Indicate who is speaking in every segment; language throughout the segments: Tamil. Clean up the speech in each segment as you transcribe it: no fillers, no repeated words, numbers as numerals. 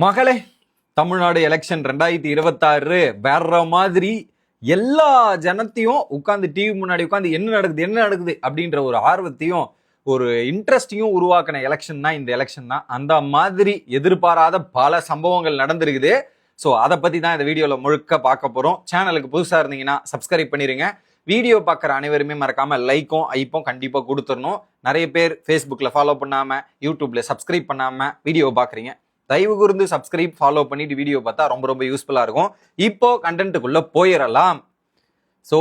Speaker 1: மகளே, தமிழ்நாடு எலெக்ஷன் 2026 வேற மாதிரி எல்லா ஜனத்தையும் உட்காந்து டிவி முன்னாடி உட்காந்து என்ன நடக்குது அப்படின்ற ஒரு ஆர்வத்தையும் ஒரு இன்ட்ரெஸ்டையும் உருவாக்கின எலெக்ஷன் தான் இந்த எலெக்ஷன் தான். அந்த மாதிரி எதிர்பாராத பல சம்பவங்கள் நடந்திருக்குது. ஸோ அதை பத்தி தான் இந்த வீடியோவில் முழுக்க பார்க்க போறோம். சேனலுக்கு புதுசாக இருந்தீங்கன்னா சப்ஸ்கிரைப் பண்ணிருங்க. வீடியோ பார்க்குற அனைவருமே மறக்காம லைக்கும் ஐப்பும் கண்டிப்பாக கொடுத்துடணும். நிறைய பேர் ஃபேஸ்புக்கில் ஃபாலோ பண்ணாம யூடியூப்ல சப்ஸ்கிரைப் பண்ணாம வீடியோ பார்க்குறீங்க. தயவு கூர்ந்து சப்ஸ்கிரைப் ஃபாலோ பண்ணிட்டு வீடியோ பார்த்தா ரொம்ப யூஸ்ஃபுல்லா இருக்கும். இப்போ கண்டென்ட்டுக்குள்ள போயிடலாம். ஸோ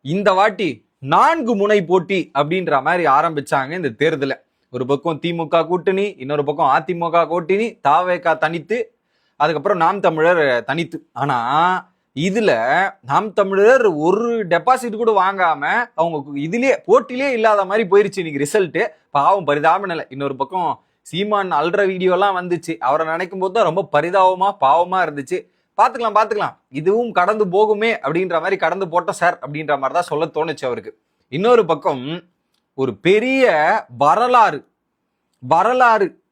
Speaker 1: இந்த வாட்டி 4 முனை போட்டி அப்படின்ற மாதிரி ஆரம்பிச்சாங்க இந்த தேர்தலை. ஒரு பக்கம் திமுக கூட்டணி, இன்னொரு பக்கம் அதிமுக கூட்டணி, தாவேகா தனித்து, அதுக்கப்புறம் நாம் தமிழர் தனித்து. ஆனா இதுல நாம் தமிழர் ஒரு டெபாசிட் கூட வாங்காம அவங்க இதுலயே போட்டிலே இல்லாத மாதிரி போயிருச்சு இன்னைக்கு ரிசல்ட். பாவம், பரிதாப நிலை. இன்னொரு பக்கம் சீமான் அல்ற வீடியோலாம் வந்துச்சு. அவரை நினைக்கும் போது தான் ரொம்ப பரிதாபமா பாவமா இருந்துச்சு. பாத்துக்கலாம் இதுவும் கடந்து போகுமே அப்படின்ற மாதிரி கடந்து போட்டோம் சார் அப்படின்ற மாதிரி தான் சொல்ல தோணுச்சு அவருக்கு. இன்னொரு பக்கம் ஒரு பெரிய வரலாறு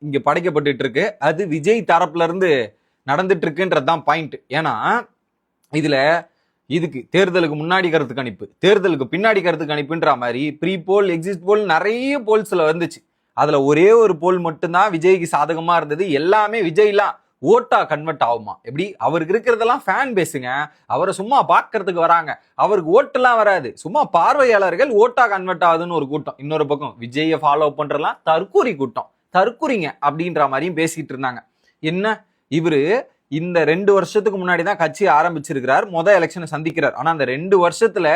Speaker 1: இங்க படைக்கப்பட்டு இருக்கு. அது விஜய் தரப்புல இருந்து நடந்துட்டு இருக்குன்றதுதான் பாயிண்ட். ஏன்னா இதுக்கு தேர்தலுக்கு முன்னாடி கருத்து கணிப்பு, தேர்தலுக்கு பின்னாடி கருத்து கணிப்புன்ற மாதிரி ப்ரீ போல், எக்ஸிட் போல் நிறைய போல்ஸ்ல வந்துச்சு. அதுல ஒரே ஒரு போல் மட்டும்தான் விஜய்க்கு சாதகமா இருந்தது. எல்லாமே விஜய்லாம் ஓட்டா கன்வெர்ட் ஆகுமா? எப்படி? அவருக்கு இருக்கிறதெல்லாம் ஃபேன் பேசுங்க. அவரை சும்மா பாக்குறதுக்கு வராங்க. அவருக்கு ஓட்டெல்லாம் வராது, சும்மா பார்வையாளர்கள் ஓட்டா கன்வெர்ட் ஆகுதுன்னு ஒரு கூட்டம். இன்னொரு பக்கம் விஜயை ஃபாலோ பண்றலாம் தற்கூரி கூட்டம், தற்கூரிங்க அப்படின்ற மாதிரியும் பேசிட்டு இருந்தாங்க. என்ன இவரு இந்த 2 வருஷத்துக்கு முன்னாடிதான் கட்சி ஆரம்பிச்சிருக்கிறார், எலெக்ஷனை சந்திக்கிறார். ஆனா அந்த 2 வருஷத்துல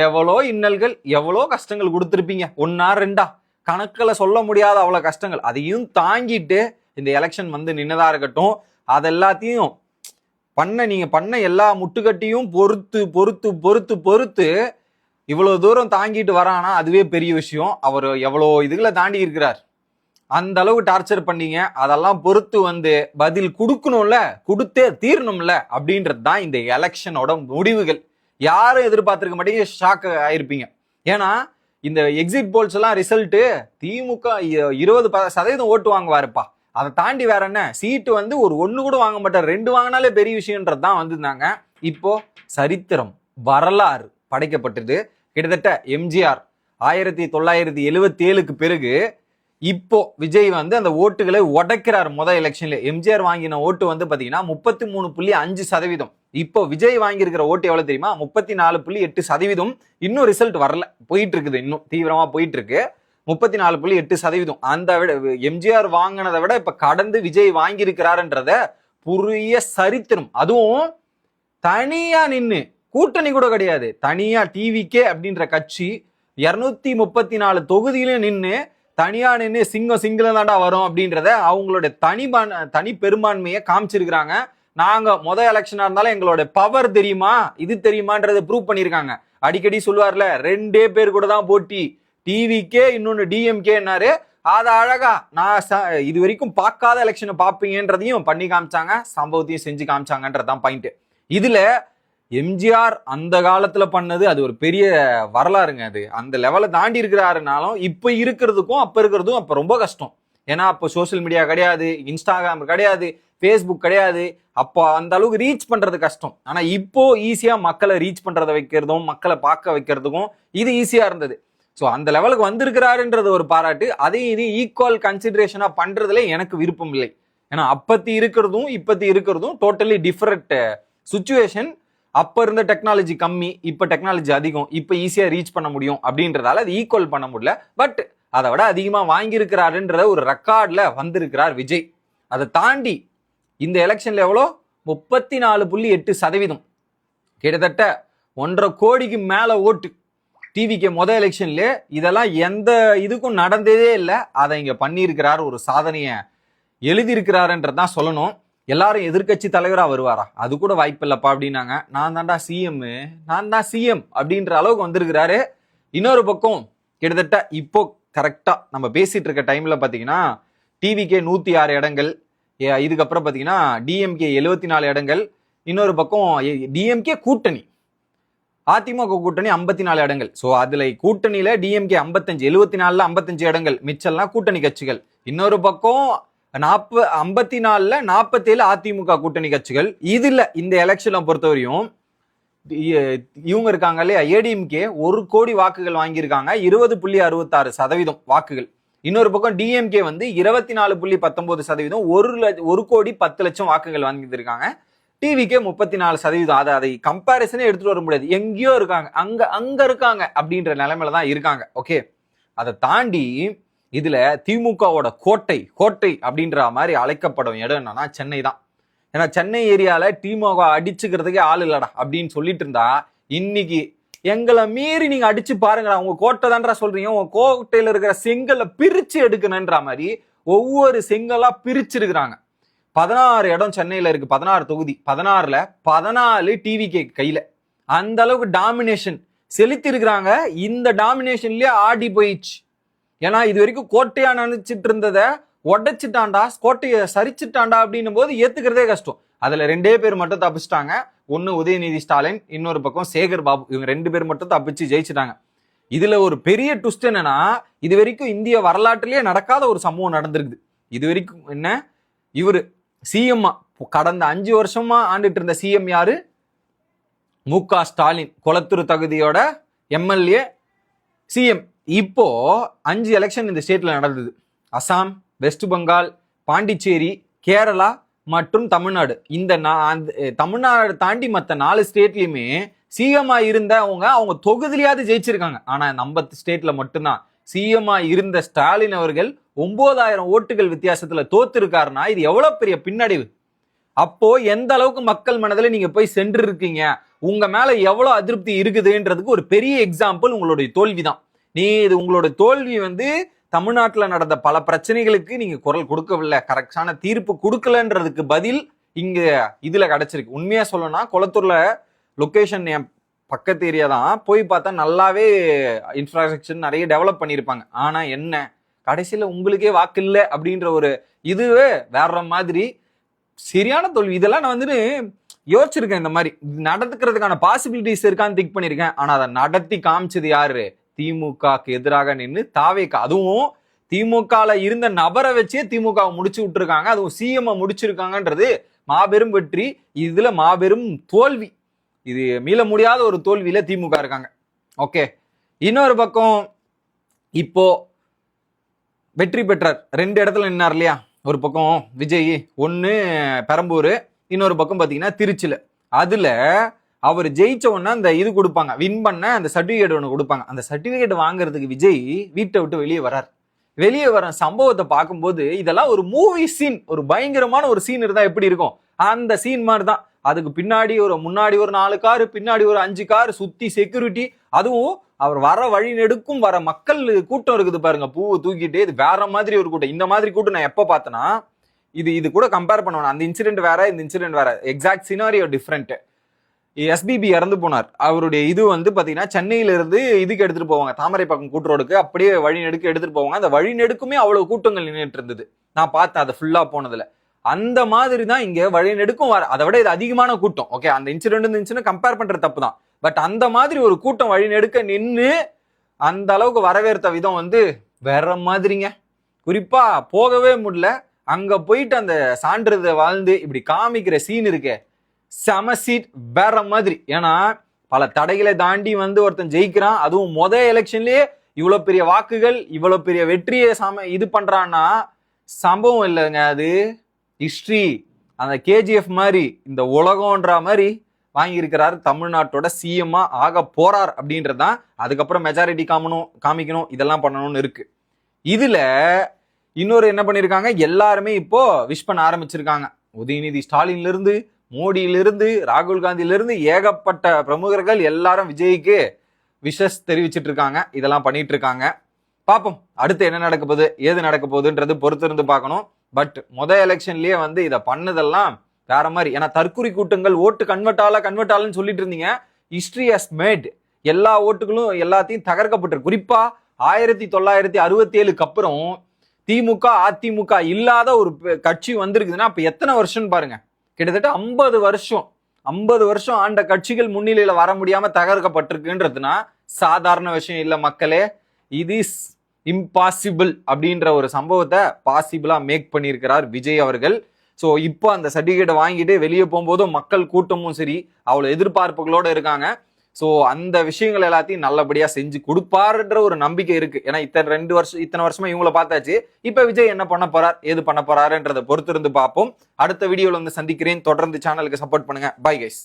Speaker 1: எவ்வளோ இன்னல்கள், எவ்வளோ கஷ்டங்கள் கொடுத்துருப்பீங்க. 1 or 2 கணக்கில் சொல்ல முடியாத அவ்வளவு கஷ்டங்கள். அதையும் தாங்கிட்டு இந்த எலெக்ஷன் நின்னதா இருக்கட்டும். அதெல்லாத்தையும் நீங்க பண்ண எல்லா முட்டுக்கட்டியும் பொறுத்து இவ்வளவு தூரம் தாங்கிட்டு வரானா அதுவே பெரிய விஷயம். அவர் எவ்வளோ இதுகளை தாண்டி இருக்கிறார். அந்த அளவு டார்ச்சர் பண்ணீங்க. அதெல்லாம் பொறுத்து பதில் கொடுக்கணும்ல, கொடுத்தே தீரணும்ல அப்படின்றது தான் இந்த எலெக்ஷனோட முடிவுகள். யாரும் எதிர்பார்த்திருக்க மாட்டீங்க, ஷாக் ஆயிருப்பீங்க. ஏன்னா இந்த எக்ஸிட் போல்ஸ் எல்லாம் ரிசல்ட் திமுக 20% ஓட்டு வாங்குவாருப்பா. அதை தாண்டி வேற என்ன, சீட்டு ஒரு 1 கூட வாங்க மாட்டார், 2 வாங்கினாலே பெரிய விஷயம்ன்றதுதான் வந்திருந்தாங்க. இப்போ சரித்திரம், வரலாறு படைக்கப்பட்டது. கிட்டத்தட்ட எம்ஜிஆர் 1977க்கு பிறகு இப்போ விஜய் அந்த ஓட்டுகளை உடைக்கிறார். எலெக்ஷன்ல எம்ஜிஆர் வாங்கின ஓட்டு பாத்தீங்கன்னா 33.5%. இப்போ விஜய் வாங்கியிருக்கிற ஓட்டு எவ்வளவு தெரியுமா? 34.8%. இன்னும் ரிசல்ட் வரல, போயிட்டு இருக்குது, இன்னும் தீவிரமா போயிட்டு இருக்கு. 34.8%. அந்த விட எம்ஜிஆர் வாங்கினதை விட இப்ப கடந்து விஜய் வாங்கியிருக்கிறாருன்றத புரிய சரித்திரம். அதுவும் தனியா நின்னு, கூட்டணி கூட கிடையாது, தனியா டிவிகே அப்படின்ற கட்சி 234 தொகுதியிலும் நின்னு தனியா நின்று சிங்கிள் தாண்டா வரும் அப்படின்றத அவங்களோட தனி பெரும்பான்மையை காமிச்சிருக்கிறாங்க. நாங்க எலெக்ஷனா இருந்தாலும் எங்களோட பவர் தெரியுமா, இது தெரியுமான்றதை ப்ரூவ் பண்ணிருக்காங்க. அடிக்கடி சொல்லுவார்ல, 2 பேர் கூட தான் போட்டி, டிவிக்கே இன்னொன்னு டிஎம்கேன்னாரு. அதை அழகா நான் இது வரைக்கும் பார்க்காத எலெக்ஷனை பார்ப்பீங்கன்றதையும் பண்ணி காமிச்சாங்க, சம்பவத்தையும் செஞ்சு காமிச்சாங்கன்றதான் பாயிண்ட். இதுல எம்ஜிஆர் அந்த காலத்துல பண்ணது அது ஒரு பெரிய வரலாறுங்க. அது அந்த லெவலை தாண்டி இருக்கிறாருனாலும் இப்ப இருக்கிறதுக்கும் அப்ப இருக்கிறதும் அப்ப ரொம்ப கஷ்டம். ஏன்னா அப்போ சோசியல் மீடியா கிடையாது, இன்ஸ்டாகிராம் கிடையாது, ஃபேஸ்புக் கிடையாது. அப்போ அந்த அளவுக்கு ரீச் பண்றது கஷ்டம். ஆனா இப்போ ஈஸியா மக்களை ரீச் பண்றதை வைக்கிறதும் மக்களை பார்க்க வைக்கிறதுக்கும் இது ஈஸியா இருந்தது. ஸோ அந்த லெவலுக்கு வந்திருக்கிறாருன்றது ஒரு பாராட்டு. அதையும் இது ஈக்குவல் கன்சிடரேஷனா பண்றதுல எனக்கு விருப்பம் இல்லை. ஏன்னா அப்பத்தி இருக்கிறதும் டோட்டலி டிஃபரெண்ட் சுச்சுவேஷன். அப்ப இருந்த டெக்னாலஜி கம்மி, இப்ப டெக்னாலஜி அதிகம், இப்ப ஈஸியா ரீச் பண்ண முடியும் அப்படின்றதால அது ஈக்குவல் பண்ண முடியல. பட் அதை விட அதிகமா வாங்கியிருக்கிறாருன்ற ஒரு ரெக்கார்ட்ல வந்திருக்கிறார் விஜய். அதை தாண்டி இந்த எலெக்ஷன்ல எவ்வளோ? 34.8%. கிட்டத்தட்ட 1.5 கோடிக்கு மேல ஓட்டு டிவிக்கு எலெக்ஷன்ல. இதெல்லாம் எந்த இதுக்கும் நடந்ததே இல்லை. அதை இங்க பண்ணியிருக்கிறார், ஒரு சாதனையை எழுதியிருக்கிறாருன்றதான் சொல்லணும். எல்லாரும் எதிர்கட்சி தலைவரா வருவாரா? அது கூட வாய்ப்பு இல்லப்பா அப்படின்னாங்க. நான் தான் சிஎம் அப்படின்ற அளவுக்கு வந்திருக்கிறாரு. இன்னொரு பக்கம் கிட்டத்தட்ட இப்போ கரெக்டா நம்ம பேசிட்டு இருக்க டைம்ல பாத்தீங்கன்னா டிவிகே 106 இடங்கள், இதுக்கப்புறம் பாத்தீங்கன்னா டிஎம்கே 74 இடங்கள். இன்னொரு பக்கம் டிஎம்கே கூட்டணி, அதிமுக கூட்டணி 54 இடங்கள். ஸோ அதுல கூட்டணியில டிஎம்கே 55, 74ல 55 இடங்கள், மிச்சம்லாம் கூட்டணி கட்சிகள். இன்னொரு பக்கம் 54ல 47 அதிமுக கூட்டணி கட்சிகள். இதுல இந்த எலெக்ஷனை பொறுத்தவரையும் இவங்க இருக்காங்க இல்லையா, ஏடிஎம்கே 1 கோடி வாக்குகள் வாங்கியிருக்காங்க, 20.66% வாக்குகள். இன்னொரு பக்கம் டிஎம்கே வந்து 24.19%, 1,10,00,000 வாக்குகள் வாங்கியிருக்காங்க. டிவிக்கே 34%. அதை கம்பாரிசனே எடுத்துட்டு வர முடியாது, எங்கேயோ இருக்காங்க, அங்க இருக்காங்க அப்படின்ற நிலைமையில தான் இருக்காங்க. ஓகே, அதை தாண்டி இதுல திமுகவோட கோட்டை அப்படின்ற மாதிரி அழைக்கப்படும் இடம் என்னன்னா சென்னை தான். ஏன்னா சென்னை ஏரியால திமுக அடிச்சுக்கிறதுக்கே ஆள் இல்லடா அப்படின்னு சொல்லிட்டு இருந்தா, இன்னைக்கு எங்களை மீறி நீங்க அடிச்சு பாருங்கடா, உங்க கோட்டை தான்றா சொல்றீங்க, உங்க கோட்டையில இருக்கிற செங்கலை பிரிச்சு எடுக்கணும்ன்ற மாதிரி ஒவ்வொரு செங்கலா பிரிச்சிருக்கிறாங்க. 16 இடம் சென்னையில இருக்கு, 16 தொகுதி, 16ல 14 டிவிகே கையில. அந்த அளவுக்கு டாமினேஷன் செலுத்தி இருக்கிறாங்க. இந்த டாமினேஷன்லயே ஆடி போயிடுச்சு. ஏன்னா இது வரைக்கும் கோட்டையா நினைச்சிட்டு இருந்தத உடைச்சிட்டாண்டா, கோட்டையை சரிச்சிட்டாண்டா அப்படின்னும் போது ஏத்துக்கிறதே கஷ்டம். அதுல 2 பேர் மட்டும் தப்பிச்சிட்டாங்க. ஒன்னு உதயநிதி ஸ்டாலின், இன்னொரு பக்கம் சேகர் பாபு. இவங்க 2 பேர் மட்டும் தப்பிச்சு ஜெயிச்சிட்டாங்க. இதுல ஒரு பெரிய ட்விஸ்ட் என்னன்னா, இது வரைக்கும் இந்திய வரலாற்றிலேயே நடக்காத ஒரு சம்பவம் நடந்திருக்குது. இது வரைக்கும் என்ன, இவரு சிஎம் கடந்த 5 வருஷமா ஆண்டுட்டு இருந்த சிஎம் யாரு, மு.க. ஸ்டாலின், கொளத்தூர் தகுதியோட எம்எல்ஏ சிஎம். இப்போ 5 எலெக்ஷன் இந்த ஸ்டேட்ல நடந்தது. அசாம், வெஸ்ட் பெங்கால், பாண்டிச்சேரி, கேரளா மற்றும் தமிழ்நாடு. இந்த தமிழ்நாடு தாண்டி மற்ற 4 ஸ்டேட்லயுமே சிஎம்ஆ இருந்தவங்க அவங்க தொகுதியிலாவது ஜெயிச்சிருக்காங்க. ஆனா நம்ம ஸ்டேட்ல மட்டும்தான் சிஎம்ஆ இருந்த ஸ்டாலின் அவர்கள் 9,000 ஓட்டுகள் வித்தியாசத்துல தோத்து இருக்காருன்னா இது எவ்வளவு பெரிய பின்னடைவு. அப்போ எந்த அளவுக்கு மக்கள் மனதில் நீங்க போய் சென்று இருக்கீங்க, உங்க மேல எவ்வளவு அதிருப்தி இருக்குதுன்றதுக்கு ஒரு பெரிய எக்ஸாம்பிள் உங்களுடைய தோல்விதான். இது உங்களோட தோல்வி வந்து தமிழ்நாட்டில் நடந்த பல பிரச்சனைகளுக்கு நீங்க குரல் கொடுக்கவில்லை, கரெக்டான தீர்ப்பு கொடுக்கலன்றதுக்கு பதில் இங்க இதுல கிடைச்சிருக்கு. உண்மையா சொல்லணும்னா கொளத்தூர்ல லொகேஷன் என் பக்கத்து ஏரியா தான், போய் பார்த்தா நல்லாவே இன்ஃப்ராஸ்ட்ரக்சர் நிறைய டெவலப் பண்ணியிருப்பாங்க. ஆனா என்ன, கடைசியில உங்களுக்கே வாக்கு இல்லை அப்படின்ற ஒரு இதுவே வேற மாதிரி சரியான தோல்வி. இதெல்லாம் நான் வந்து யோசிச்சிருக்கேன், இந்த மாதிரி நடந்துக்கிறதுக்கான பாசிபிலிட்டிஸ் இருக்கான்னு திங்க் பண்ணிருக்கேன். ஆனா அதை நடத்தி காமிச்சது யாரு, திமுகக்கு எதிராக நின்று தாவேகா. அதுவும் திமுகல இருந்த நபரை வச்சே திமுக முடிச்சு விட்டுருக்காங்க, அதுவும் சிஎம் முடிச்சிருக்காங்கன்றது மாபெரும் வெற்றி. இதுல மாபெரும் தோல்வி, இது மீள முடியாத ஒரு தோல்வியில திமுக இருக்காங்க. ஓகே, இன்னொரு பக்கம் இப்போ வெற்றி பெற்றார், 2 இடத்துல நின்னார் இல்லையா. ஒரு பக்கம் விஜய், ஒன்னு பெரம்பூர், இன்னொரு பக்கம் பாத்தீங்கன்னா திருச்சில. அதுல அவர் ஜெயிச்ச உடனே அந்த இது கொடுப்பாங்க, வின் பண்ண அந்த சர்டிபிகேட் ஒன்று கொடுப்பாங்க. அந்த சர்டிபிகேட் வாங்குறதுக்கு விஜய் வீட்டை விட்டு வெளியே வரார். வெளியே வர சம்பவத்தை பார்க்கும்போது இதெல்லாம் ஒரு மூவி சீன், ஒரு பயங்கரமான ஒரு சீன் இருந்தா எப்படி இருக்கும், அந்த சீன் மாதிரி தான். அதுக்கு பின்னாடி முன்னாடி ஒரு 4 காரு, பின்னாடி ஒரு 5 காரு, சுத்தி செக்யூரிட்டி. அதுவும் அவர் வர வழி நெடுக்கும் வர மக்கள் கூட்டம் இருக்குது பாருங்க, பூவை தூக்கிட்டு. இது வேற மாதிரி ஒரு கூட்டம். இந்த மாதிரி கூட்டம் நான் எப்ப பார்த்தேன்னா, இது கூட கம்பேர் பண்ணுவேன். அந்த இன்சிடென்ட் வேற, இந்த இன்சிடென்ட் வேற, எக்ஸாக்ட் சினாரியோ டிஃப்ரெண்ட். எஸ்பிபி இறந்து போனார். அவருடைய இது வந்து பாத்தீங்கன்னா சென்னையில இருந்து இதுக்கு எடுத்துட்டு போவாங்க, தாமரைப்பாக்கம் கூட்டுரோடுக்கு, அப்படியே வழி நெடுக்க எடுத்துட்டு போவாங்க. அந்த வழி நெடுக்குமே அவ்வளவு கூட்டங்கள் நின்றுட்டு இருந்தது. நான் பார்த்தேன் அதை ஃபுல்லா போனதுல. அந்த மாதிரி தான் இங்க வழி நெடுக்கும் வர, அதை விட இது அதிகமான கூட்டம். ஓகே, அந்த இன்சிடென்ட் கம்பேர் பண்றது தப்பு தான். பட் அந்த மாதிரி ஒரு கூட்டம் வழி நெடுக்க நின்று அந்த அளவுக்கு வரவேற்ற விதம் வந்து வேற மாதிரிங்க. குறிப்பா போகவே முடியல, அங்க போயிட்டு அந்த சான்றிதழ் வாழ்ந்து இப்படி காமிக்கிற சீன் இருக்கே, செம சீட் வேற மாதிரி. ஏன்னா பல தடைகளை தாண்டி வந்து ஒருத்தன் ஜெயிக்கிறான், அதுவும் எலெக்ஷன்லயே இவ்வளவு பெரிய வாக்குகள், இவ்வளவு பெரிய வெற்றியை இது பண்றான்னா சம்பவம் இல்லைங்க, அது ஹிஸ்டரி. அந்த கேஜிஎஃப் மாதிரி இந்த உலகம்ன்ற மாதிரி வாங்கியிருக்கிறார். தமிழ்நாட்டோட சிஎம்மா ஆக போறார் அப்படின்றதுதான். அதுக்கப்புறம் மெஜாரிட்டி காமிக்கணும், இதெல்லாம் பண்ணணும்னு இருக்கு. இதுல இன்னொரு என்ன பண்ணிருக்காங்க, எல்லாருமே இப்போ விஷ் பண்ண ஆரம்பிச்சிருக்காங்க. உதயநிதி ஸ்டாலின்ல இருந்து, மோடியிலிருந்து, ராகுல் காந்தியிலிருந்து ஏகப்பட்ட பிரமுகர்கள் எல்லாரும் விஜய்க்கு விஷஸ் தெரிவிச்சிட்டு இருக்காங்க, இதெல்லாம் பண்ணிட்டு இருக்காங்க. பார்ப்போம் அடுத்து என்ன நடக்க போகுது, ஏது நடக்க போகுதுன்றது பொறுத்திருந்து பார்க்கணும். பட் எலெக்ஷன்லயே வந்து இதை பண்ணதெல்லாம் வேற மாதிரி. ஏன்னா தற்குறி கூட்டங்கள் ஓட்டு கன்வெர்ட் ஆகலன்னு சொல்லிட்டு இருந்தீங்க. ஹிஸ்டரி ஹஸ் மேட், எல்லா ஓட்டுகளும் எல்லாத்தையும் தகர்க்கப்பட்டிருக்கு. குறிப்பா 1967க்கு அப்புறம் திமுக அதிமுக இல்லாத ஒரு கட்சி வந்திருக்குதுன்னா அப்ப எத்தனை வருஷம் பாருங்க, கிட்டத்தட்ட 50 வருஷம் ஆண்ட கட்சிகள் முன்னிலையில வர முடியாம தகர்க்கப்பட்டிருக்குன்றதுனா சாதாரண விஷயம் இல்ல மக்களே. இது இம்பாசிபிள் அப்படின்ற ஒரு சம்பவத்தை பாசிபிளா மேக் பண்ணியிருக்கிறார் விஜய் அவர்கள். ஸோ இப்போ அந்த சர்டிஃபிகேட்டை வாங்கிட்டு வெளியே போகும்போதும் மக்கள் கூட்டமும் சரி அவ்வளோ எதிர்பார்ப்புகளோட இருக்காங்க. ஸோ அந்த விஷயங்கள் எல்லாத்தையும் நல்லபடியா செஞ்சு கொடுப்பாருன்ற ஒரு நம்பிக்கை இருக்கு. ஏன்னா இத்தனை வருஷமா இவங்கள பார்த்தாச்சு. இப்ப விஜய் என்ன பண்ண போறார், ஏது பண்ண போறாருன்றதை பொறுத்திருந்து பார்ப்போம். அடுத்த வீடியோல வந்து சந்திக்கிறேன். தொடர்ந்து சேனலுக்கு சப்போர்ட் பண்ணுங்க. Bye guys.